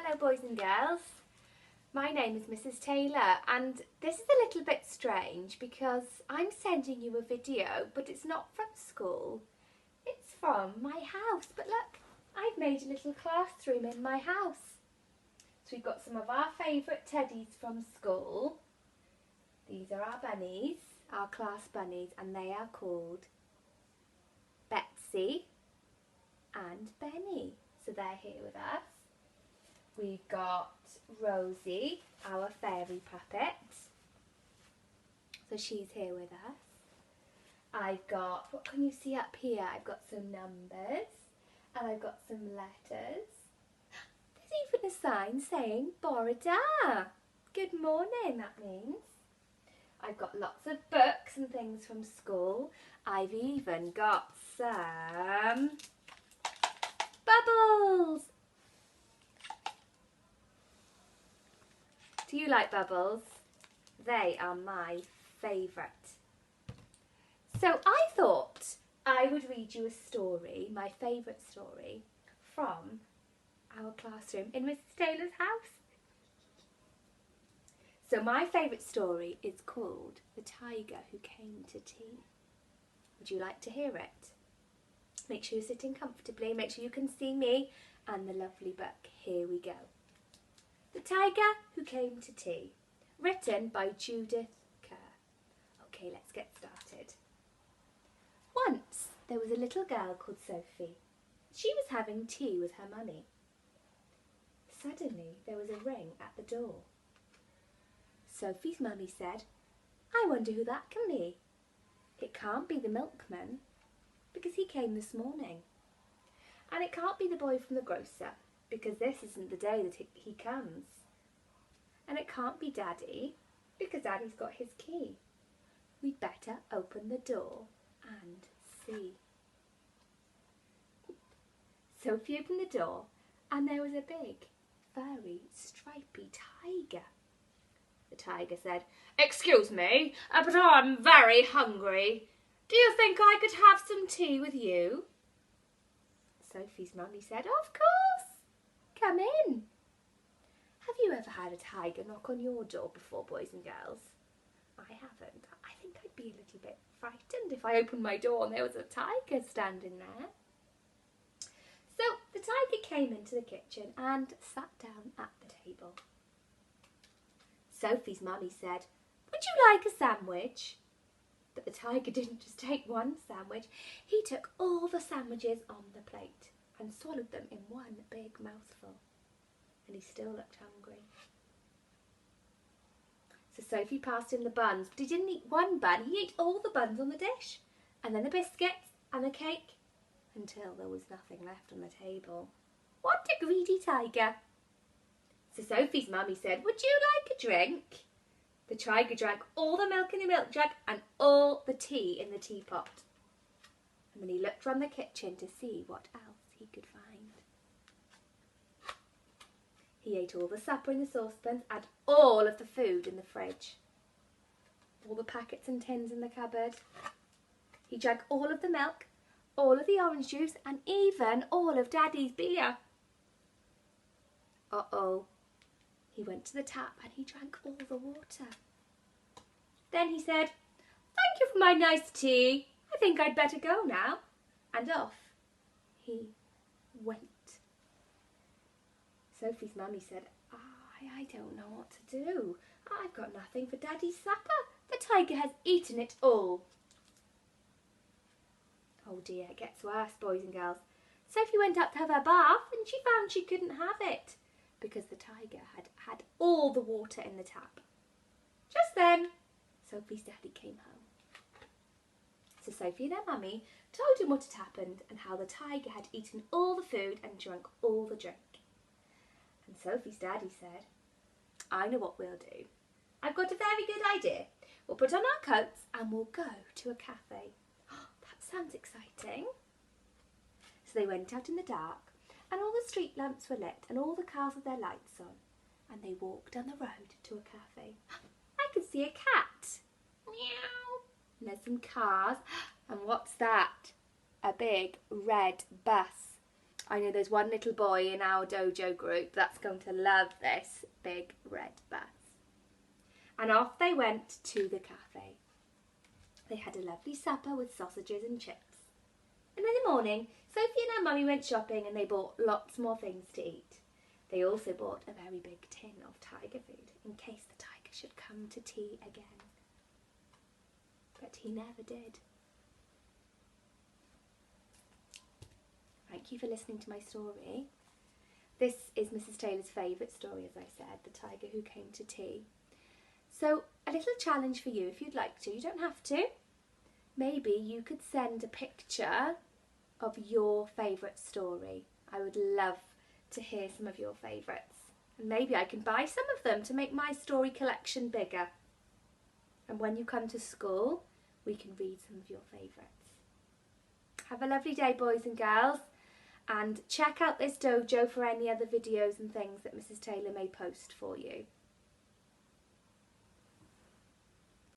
Hello boys and girls, my name is Mrs. Taylor and this is a little bit strange because I'm sending you a video but it's not from school, it's from my house. But look, I've made a little classroom in my house. So we've got some of our favourite teddies from school. These are our bunnies, our class bunnies, and they are called Betsy and Benny. So they're here with us. We've got Rosie, our fairy puppet. So she's here with us. I've got, what can you see up here? I've got some numbers and I've got some letters. There's even a sign saying Borada. Good morning, that means. I've got lots of books and things from school. I've even got some bubbles. Do you like bubbles? They are my favourite. So I thought I would read you a story, my favourite story, from our classroom in Mrs. Taylor's house. So my favourite story is called The Tiger Who Came to Tea. Would you like to hear it? Make sure you're sitting comfortably, make sure you can see me and the lovely book. Here we go. The Tiger Who Came to Tea, written by Judith Kerr. Okay, let's get started. Once there was a little girl called Sophie. She was having tea with her mummy. Suddenly there was a ring at the door. Sophie's mummy said, "I wonder who that can be. It can't be the milkman, because he came this morning. And it can't be the boy from the grocer, because this isn't the day that he comes. And it can't be Daddy, because Daddy's got his key. We'd better open the door and see." Sophie opened the door and there was a big, furry, stripy tiger. The tiger said, "Excuse me, but I'm very hungry. Do you think I could have some tea with you?" Sophie's mummy said, "Of course. Come in." Have you ever had a tiger knock on your door before, boys and girls? I haven't. I think I'd be a little bit frightened if I opened my door and there was a tiger standing there. So the tiger came into the kitchen and sat down at the table. Sophie's mummy said, "Would you like a sandwich?" But the tiger didn't just take one sandwich. He took all the sandwiches on the plate and swallowed them in one big mouthful. And he still looked hungry. So Sophie passed him the buns, but he didn't eat one bun. He ate all the buns on the dish, and then the biscuits and the cake, until there was nothing left on the table. What a greedy tiger! So Sophie's mummy said, "Would you like a drink?" The tiger drank all the milk in the milk jug and all the tea in the teapot. And then he looked round the kitchen to see what else he could find. He ate all the supper in the saucepans and all of the food in the fridge. All the packets and tins in the cupboard. He drank all of the milk, all of the orange juice, and even all of Daddy's beer. Uh-oh. He went to the tap and he drank all the water. Then he said, "Thank you for my nice tea. I think I'd better go now." And off he went. Sophie's mummy said, I don't know what to do. I've got nothing for Daddy's supper. The tiger has eaten it all. Oh dear, it gets worse, boys and girls. Sophie went up to have her bath and she found she couldn't have it because the tiger had had all the water in the tap. Just then, Sophie's daddy came home. So Sophie and her mummy told him what had happened and how the tiger had eaten all the food and drunk all the drink. And Sophie's daddy said, "I know what we'll do. I've got a very good idea. We'll put on our coats and we'll go to a cafe." Oh, that sounds exciting. So they went out in the dark and all the street lamps were lit and all the cars had their lights on. And they walked down the road to a cafe. I could see a cat. Meow. And there's some cars. And what's that? A big red bus. I know there's one little boy in our dojo group that's going to love this big red bus. And off they went to the cafe. They had a lovely supper with sausages and chips. And in the morning, Sophie and her mummy went shopping and they bought lots more things to eat. They also bought a very big tin of tiger food in case the tiger should come to tea again. But he never did. Thank you for listening to my story. This is Mrs. Taylor's favourite story, as I said, The Tiger Who Came to Tea. So a little challenge for you if you'd like to. You don't have to. Maybe you could send a picture of your favourite story. I would love to hear some of your favourites. And maybe I can buy some of them to make my story collection bigger. And when you come to school, we can read some of your favourites. Have a lovely day, boys and girls. And check out this dojo for any other videos and things that Mrs. Taylor may post for you.